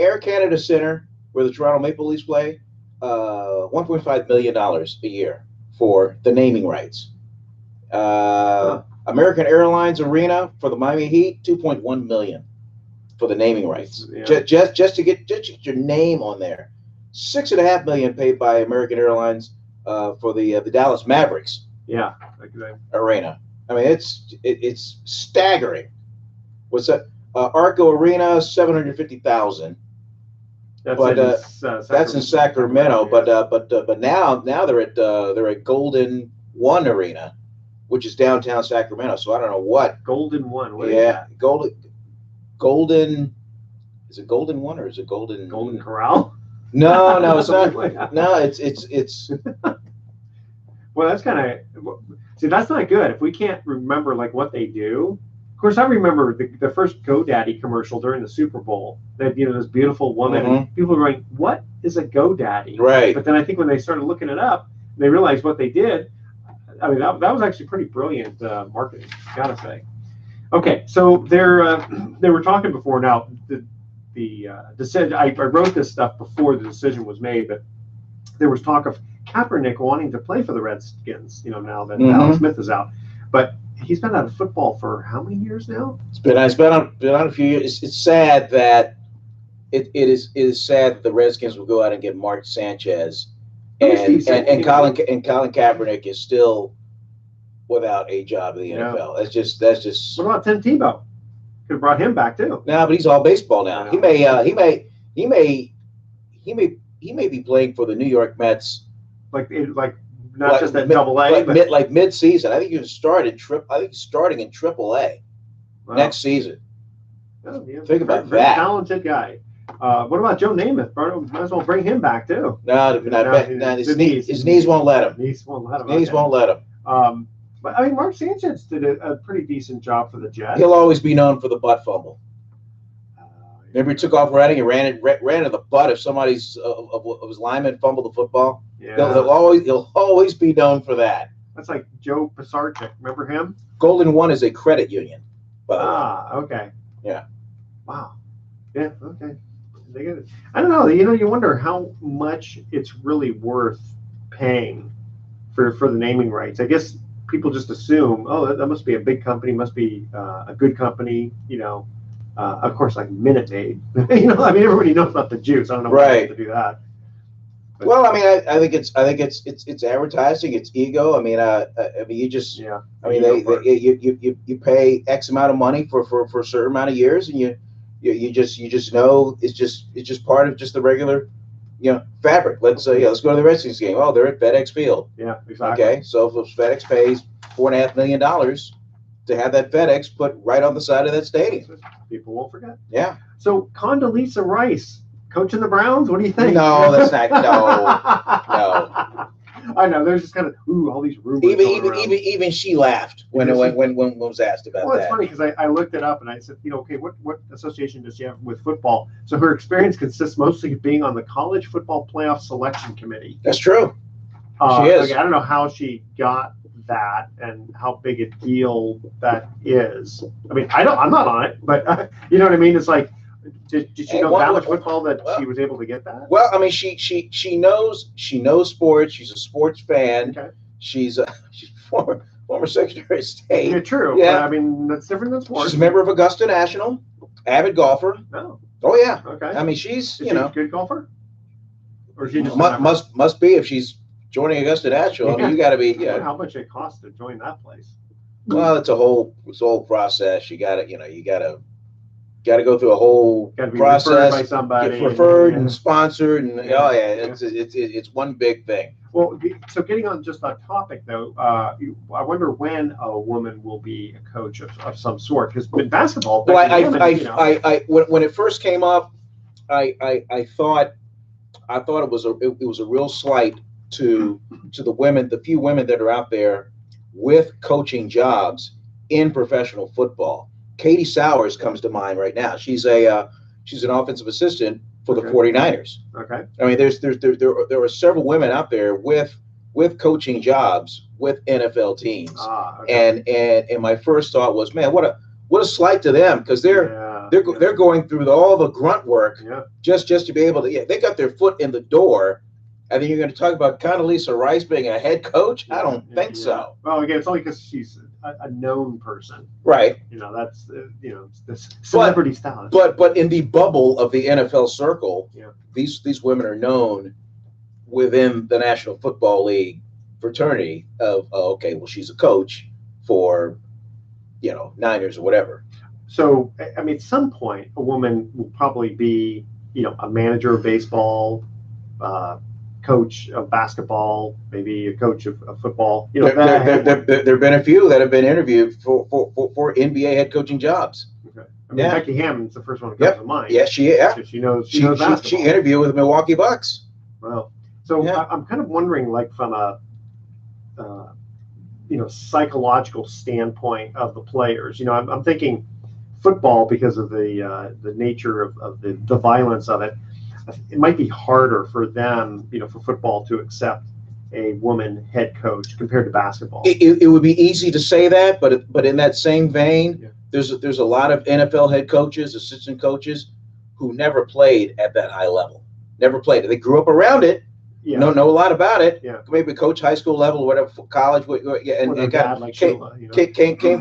B: Air Canada Center, where the Toronto Maple Leafs play, $1.5 million a year for the naming rights. American Airlines Arena for the Miami Heat, $2.1 million. For the naming rights,
A: yeah.
B: just to get your name on there, $6.5 million paid by American Airlines for the Dallas Mavericks.
A: Yeah,
B: arena. I mean, it's staggering. What's that? Arco Arena, $750,000. That's in Sacramento. But now they're at Golden One Arena, which is downtown Sacramento. So I don't know what
A: Golden One. What
B: yeah, Golden, is it Golden One or is it Golden
A: Corral?
B: No, it's not. No, it's.
A: Well, that's kind of that's not good. If we can't remember like what they do. Of course, I remember the first GoDaddy commercial during the Super Bowl. That this beautiful woman.
B: Mm-hmm.
A: And people were going, "What is a GoDaddy?"
B: Right.
A: But then I think when they started looking it up, they realized what they did. I mean, that was actually pretty brilliant marketing. Gotta say. Okay, so they were talking before now. The decision. I wrote this stuff before the decision was made, but there was talk of Kaepernick wanting to play for the Redskins. Now that Alex Smith is out, but he's been out of football for how many years now?
B: It's been on a few years. It's sad that it is sad that the Redskins will go out and get Mark Sanchez, and Colin Kaepernick is still without a job in the NFL. That's just.
A: What about Tim Tebow? Could have brought him back too.
B: No, but he's all baseball now. He may be playing for the New York Mets.
A: Not just at Double A,
B: but mid-season. I think he's starting in Triple A next season.
A: Oh, yeah.
B: Think about
A: very
B: that.
A: Talented guy. What about Joe Namath? Might as well bring him back too.
B: No, his knees won't let him.
A: Knees won't let him.
B: Knees won't let him.
A: But I mean, Mark Sanchez did a pretty decent job for the Jets.
B: He'll always be known for the butt fumble. Remember, he took off running and ran to the butt if somebody's of his lineman fumbled the football.
A: Yeah.
B: He'll always be known for that.
A: That's like Joe Pisarcik. Remember him?
B: Golden One is a credit union, by the way.
A: Okay.
B: Yeah.
A: Wow. Yeah. Okay. They get it. I don't know. You wonder how much it's really worth paying for the naming rights. I guess people just assume, oh, that must be a big company, must be a good company. Of course, like Minute Maid. I mean, everybody knows about the juice. I don't know why to do that. But,
B: well, I mean, I think it's advertising, it's ego. I mean, you just,
A: yeah.
B: I mean, you pay X amount of money for a certain amount of years, and you just know it's just part of just the regular, fabric. Let's go to the Redskins game. Oh, they're at FedEx Field.
A: Yeah, exactly.
B: Okay, so if FedEx pays $4.5 million to have that FedEx put right on the side of that stadium,
A: people won't forget.
B: Yeah.
A: So Condoleezza Rice coaching the Browns. What do you think?
B: No, that's not. No.
A: I know. There's just kind of all these rumors.
B: Even she laughed when was asked about that.
A: Well, it's funny because I looked it up and I said, okay, what association does she have with football? So her experience consists mostly of being on the college football playoff selection committee.
B: That's true. She is.
A: Okay, I don't know how she got that and how big a deal that is. I mean, I'm not on it, but you know what I mean? It's like, did she know that much football that she was able to get that?
B: Well, I mean, she knows sports. She's a sports fan.
A: Okay.
B: She's former Secretary of State.
A: Yeah, true.
B: Yeah.
A: I mean, that's different than sports.
B: She's a member of Augusta National, avid golfer.
A: Oh.
B: Oh yeah.
A: Okay.
B: I mean, she's
A: Is she a good golfer? Or is she just
B: must be if she's joining Augusta National. I mean, you got to be. Yeah.
A: How much it costs to join that place?
B: Well, it's a whole process. You got to go through a whole process.
A: Referred by somebody.
B: Get referred and sponsored, and it's one big thing.
A: Well, so getting on just that topic though, I wonder when a woman will be a coach of some sort. Because in basketball,
B: when it first came up, I thought it was a real slight to the women, the few women that are out there with coaching jobs in professional football. Katie Sowers comes to mind right now. She's an offensive assistant for the 49ers.
A: Okay.
B: I mean, there are several women out there with coaching jobs with NFL teams. Okay. And my first thought was, man, what a slight to them, because they're going through all the grunt work just to be able to. They got their foot in the door. And then you're going to talk about Condoleezza Rice being a head coach? I don't think so.
A: Well, again, it's only because she's a known person,
B: right?
A: That's this celebrity status.
B: But in the bubble of the NFL circle, these women are known within the National Football League fraternity of she's a coach for Niners or whatever.
A: So I mean, at some point, a woman will probably be a manager of baseball. Coach of basketball, maybe a coach of football.
B: There have been a few that have been interviewed for NBA head coaching jobs.
A: Okay. I mean, Becky Hammond's the first one that comes to mind.
B: Yeah, she
A: knows basketball.
B: She interviewed with the Milwaukee Bucks.
A: Well, so I'm kind of wondering, like from a psychological standpoint of the players. I'm thinking football because of the nature of the violence of it. It might be harder for them, for football to accept a woman head coach compared to basketball.
B: It would be easy to say that, but in that same vein, there's a lot of NFL head coaches, assistant coaches, who never played at that high level. Never played it. They grew up around it. Know a lot about it. Yeah. Maybe coach high school level or whatever, college, and got
A: like
B: came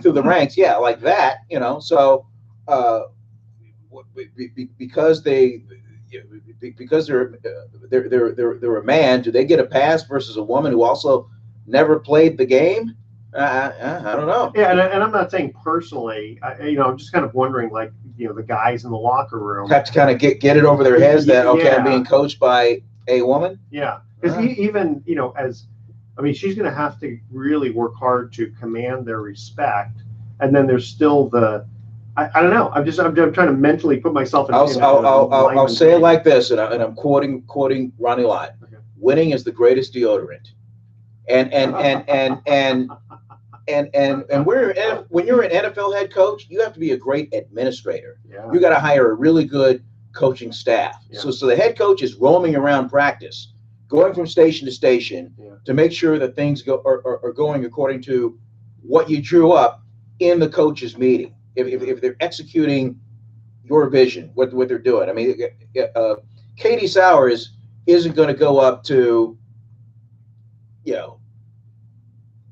B: through the ranks. Yeah, like that. So because they're a man, do they get a pass versus a woman who also never played the game? I don't know.
A: Yeah, and I'm not saying personally. I'm just kind of wondering, like, the guys in the locker room
B: have to kind of get it over their heads that I'm being coached by a woman.
A: Yeah, because even she's going to have to really work hard to command their respect, and then there's still the. I don't know. I'm trying to mentally put myself in.
B: I'll say it like this, and I'm quoting Ronnie Lott. Okay. Winning is the greatest deodorant, and when you're an NFL head coach, you have to be a great administrator. Yeah. You got to hire a really good coaching staff. Yeah. So the head coach is roaming around practice, going from station to station
A: Yeah.
B: to make sure that things are going according to what you drew up in the coaches meeting. If they're executing your vision, what they're doing. I mean, Katie Sowers isn't going to go up to, you know,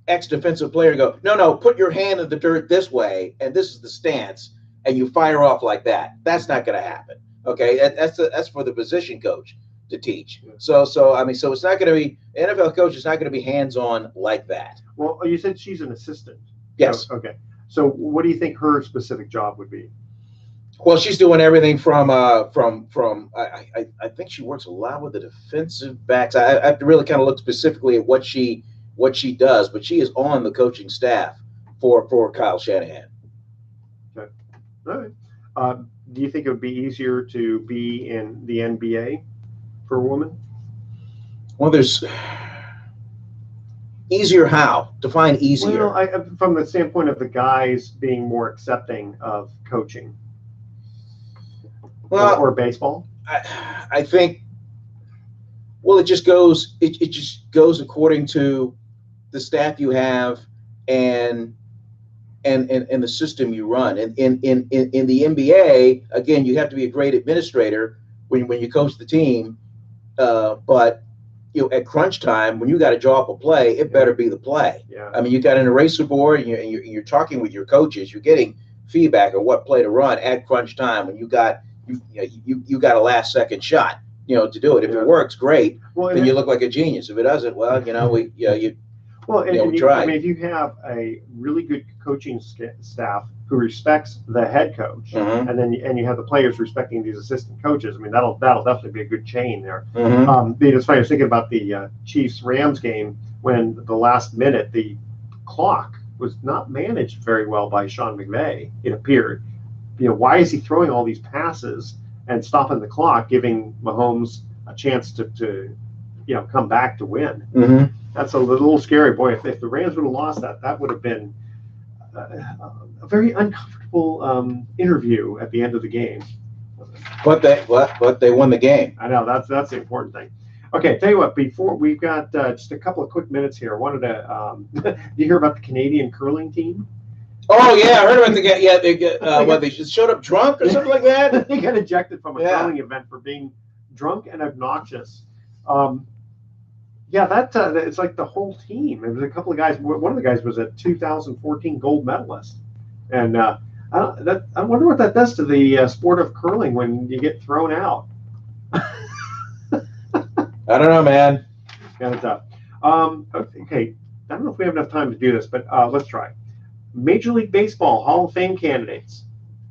B: ex defensive player and go, no, put your hand in the dirt this way, and this is the stance, and you fire off like that. That's not going to happen. Okay, that's for the position coach to teach. So I mean, so it's not going to be, NFL coach is not going to be hands on like that.
A: Well, you said she's an assistant.
B: Yes.
A: So, okay. So what do you think her specific job would be?
B: Well, she's doing everything from I think she works a lot with the defensive backs. I have to really kind of look specifically at what she does, but she is on the coaching staff for Kyle Shanahan.
A: Okay. All right. Do you think it would be easier to be in the NBA for a woman?
B: Well, there's easier how? Define easier.
A: Well, from the standpoint of the guys being more accepting of coaching.
B: Well,
A: or baseball.
B: I think. Well, it just goes according to the staff you have and the system you run. And in the NBA, again, you have to be a great administrator when you coach the team. But you know, at crunch time, when you got to draw up a play, it better be the play.
A: Yeah.
B: I mean, you got an eraser board, and you're talking with your coaches. You're getting feedback on what play to run at crunch time when you got a last second shot, you know, to do it. If it works, great. Well, then you look like a genius. If it doesn't, well, you know,
A: I mean, if you have a really good coaching staff who respects the head coach, and then you have the players respecting these assistant coaches, I mean, that'll definitely be a good chain there. It's funny, I was thinking about the Chiefs-Rams game when the last minute the clock was not managed very well by Sean McVay. It appeared. You know, why is he throwing all these passes and stopping the clock, giving Mahomes a chance to come back to win? That's a little scary. Boy, if the Rams would have lost that would have been a very uncomfortable interview at the end of the game.
B: But they won the game.
A: I know, that's the important thing. Okay, tell you what, before we've got just a couple of quick minutes here, I wanted to did you hear about the Canadian curling team?
B: Oh yeah, I heard about they just showed up drunk or something like that.
A: They got ejected from a curling event for being drunk and obnoxious. It's like the whole team. It was a couple of guys. One of the guys was a 2014 gold medalist, and I wonder what that does to the sport of curling when you get thrown out.
B: I don't know, man.
A: Kind of tough. Okay, I don't know if we have enough time to do this, but let's try. Major League Baseball Hall of Fame candidates.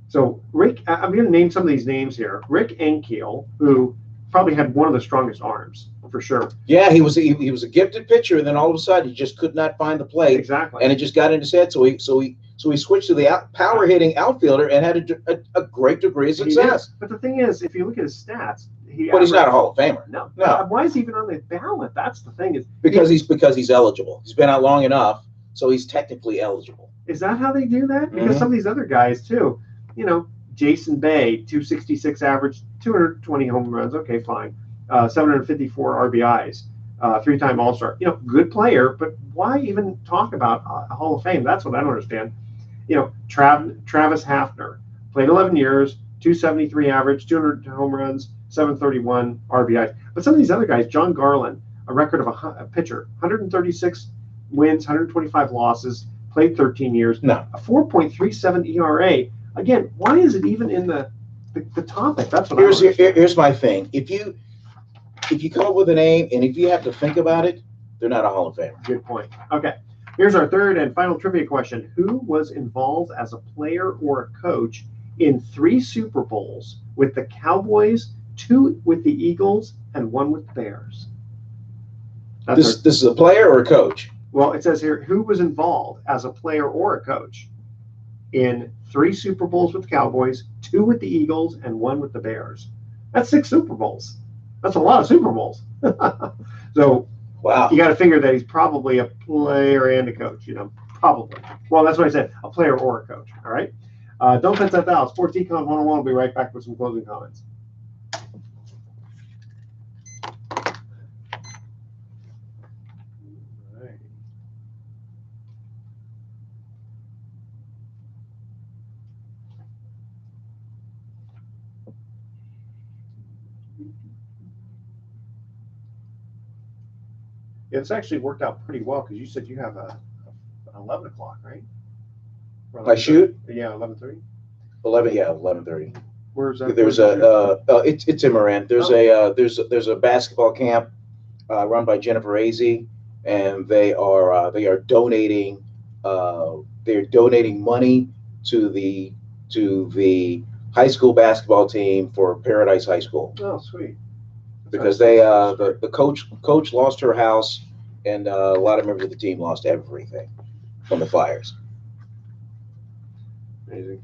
A: So Rick, I'm going to name some of these names here. Rick Ankiel, who probably had one of the strongest arms for sure.
B: Yeah, he was a gifted pitcher, and then all of a sudden he just could not find the plate.
A: Exactly.
B: And it just got in his head. So he switched to the power hitting outfielder and had a great degree of success.
A: But the thing is, if you look at his stats,
B: he's not a Hall of Famer.
A: No. Why is he even on the ballot? That's the thing.
B: Because he's eligible. He's been out long enough, so he's technically eligible.
A: Is that how they do that? Because some of these other guys too, you know, Jason Bay, 266 average, 220 home runs. Okay, fine. 754 RBIs, three-time All-Star. You know, good player, but why even talk about a Hall of Fame? That's what I don't understand. You know, Travis Hafner played 11 years, 273 average, 200 home runs, 731 RBIs. But some of these other guys, John Garland, a record of a pitcher, 136 wins, 125 losses, played 13 years,
B: no,
A: a 4.37 ERA. Again, why is it even in the topic? That's what
B: here's my thing. If you come up with a name and if you have to think about it, they're not a Hall of Famer.
A: Good point. Okay. Here's our third and final trivia question. Who was involved as a player or a coach in 3 Super Bowls with the Cowboys, 2 with the Eagles, and 1 with the Bears?
B: This is a player or a coach?
A: Well, it says here, who was involved as a player or a coach in 3 Super Bowls with the Cowboys, 2 with the Eagles, and 1 with the Bears? That's 6 Super Bowls. That's a lot of Super Bowls. So, wow, you got to figure that he's probably a player and a coach, you know, probably. Well, that's what I said, a player or a coach, all right? Don't fence that out. Sports Econ 101 will be right back with some closing comments. It's actually worked out pretty well because you said you have an 11 o'clock, right?
B: I shoot
A: Yeah, 11:30.
B: 11. Yeah, 11:30.
A: Where's that?
B: There's it's in Marin. There's a basketball camp run by Jennifer Azzi, and they are donating they're donating money to the high school basketball team for Paradise High School.
A: Oh, sweet.
B: Because the coach lost her house, and a lot of members of the team lost everything from the fires.
A: Amazing.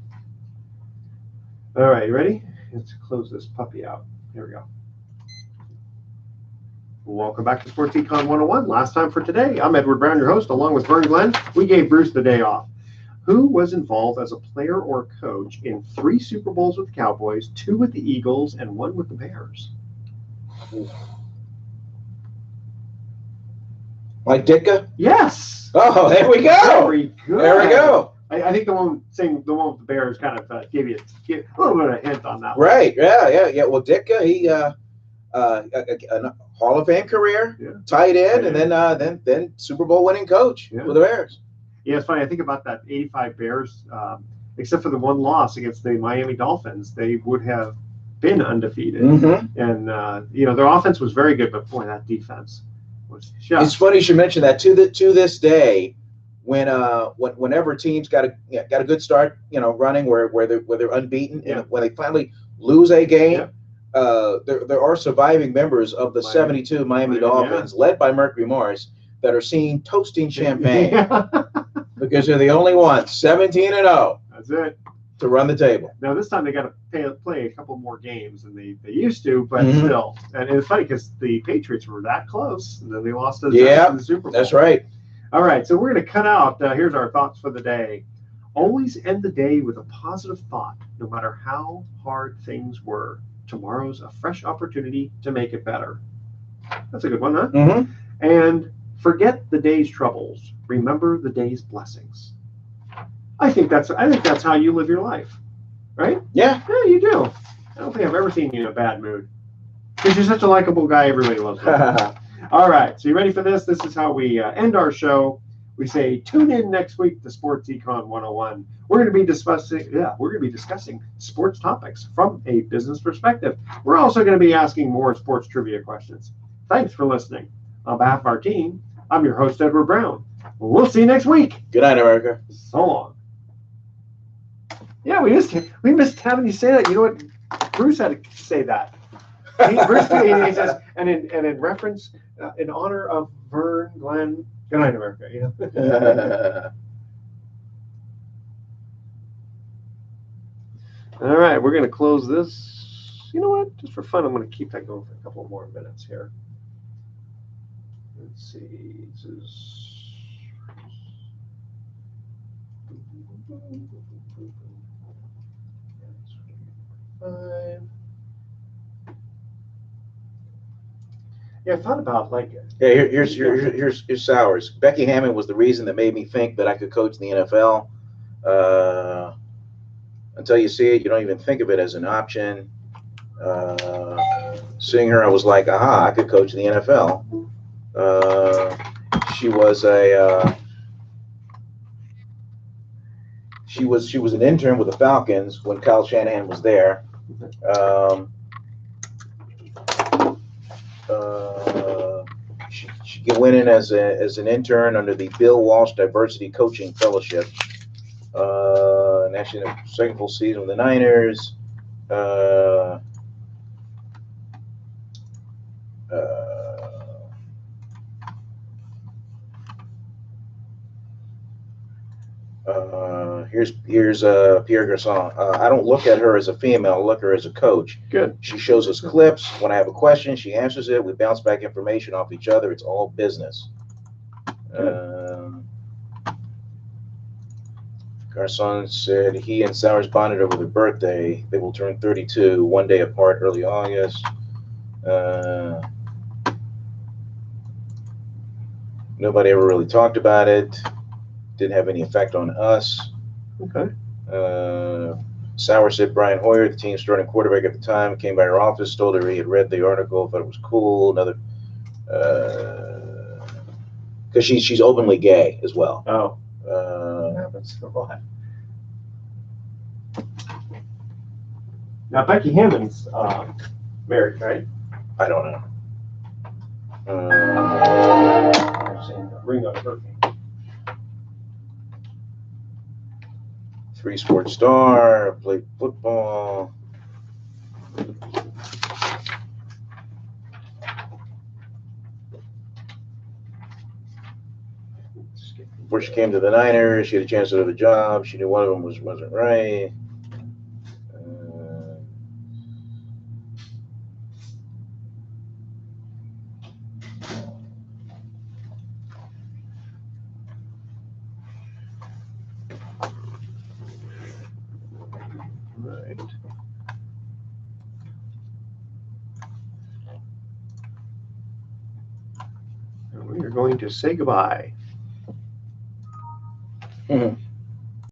A: All right, you ready? Let's close this puppy out. Here we go. Welcome back to Sports Econ 101. Last time for today. I'm Edward Brown, your host, along with Vern Glenn. We gave Bruce the day off. Who was involved as a player or coach in 3 Super Bowls with the Cowboys, 2 with the Eagles, and 1 with the Bears?
B: Mike Ditka?
A: Yes.
B: Oh, there we go.
A: Very good.
B: There we go.
A: I think the one with the Bears kind of gave you a little bit of a hint on that.
B: Right. Yeah. Well, Ditka, he a Hall of Fame career, tight end, and then Super Bowl winning coach with the Bears.
A: Yeah, it's funny. I think about that 85 Bears, except for the one loss against the Miami Dolphins, they would have been undefeated. Mm-hmm. And, their offense was very good, but boy, that defense was just...
B: It's funny you should mention that. To this day, whenever teams got a good start, running where they're unbeaten, and when they finally lose a game, there are surviving members of the 72 Miami Dolphins, led by Mercury Morris, that are seen toasting champagne because they're the only ones, 17-0.
A: That's it.
B: To run the table.
A: Now this time they got to play a couple more games than they used to, but still. And it's funny because the Patriots were that close, and then they lost to the Super Bowl.
B: That's right.
A: All right, so we're going to cut out. Here's our thoughts for the day. Always end the day with a positive thought, no matter how hard things were. Tomorrow's a fresh opportunity to make it better. That's a good one, huh?
B: Mm-hmm.
A: And forget the day's troubles. Remember the day's blessings. I think that's how you live your life, right?
B: Yeah.
A: Yeah, you do. I don't think I've ever seen you in a bad mood. Because you're such a likable guy, everybody loves you. All right, so you ready for this? This is how we end our show. We say, tune in next week to Sports Econ 101. We're going to be discussing sports topics from a business perspective. We're also going to be asking more sports trivia questions. Thanks for listening. On behalf of our team, I'm your host, Edward Brown. We'll see you next week.
B: Good night, America.
A: So long. Yeah, we missed having you say that. You know what? Bruce had to say that. Bruce he says, and in reference, in honor of Vern Glenn. Good night, America. All right, we're going to close this. You know what? Just for fun, I'm going to keep that going for a couple more minutes here. Let's see. This is... Yeah, I thought about
B: here's Sowers. Becky Hammond was the reason that made me think that I could coach in the NFL. Until you see it, you don't even think of it as an option. Seeing her, I was like, aha, I could coach in the NFL. She was an intern with the Falcons when Kyle Shanahan was there. She went in as an intern under the Bill Walsh Diversity Coaching Fellowship. And actually, in the second full season with the Niners. Here's Pierre Garçon. I don't look at her as a female. I look at her as a coach.
A: Good.
B: She shows us clips. When I have a question, she answers it. We bounce back information off each other. It's all business. Garçon said he and Sowers bonded over their birthday. They will turn 32, one day apart, early August. Nobody ever really talked about it. Didn't have any effect on us.
A: Okay.
B: Sauer said Brian Hoyer, the team's starting quarterback at the time, came by her office, told her he had read the article, thought it was cool. Another because she's openly gay as well.
A: Oh, that happens a lot. Now Becky Hammond's married, right?
B: I don't know.
A: I'm saying the ring on her finger.
B: 3-sport star, played football. Before she came to the Niners, she had a chance at another job. She knew one of them wasn't right. Right.
A: And we are going to say goodbye.
B: Mhm.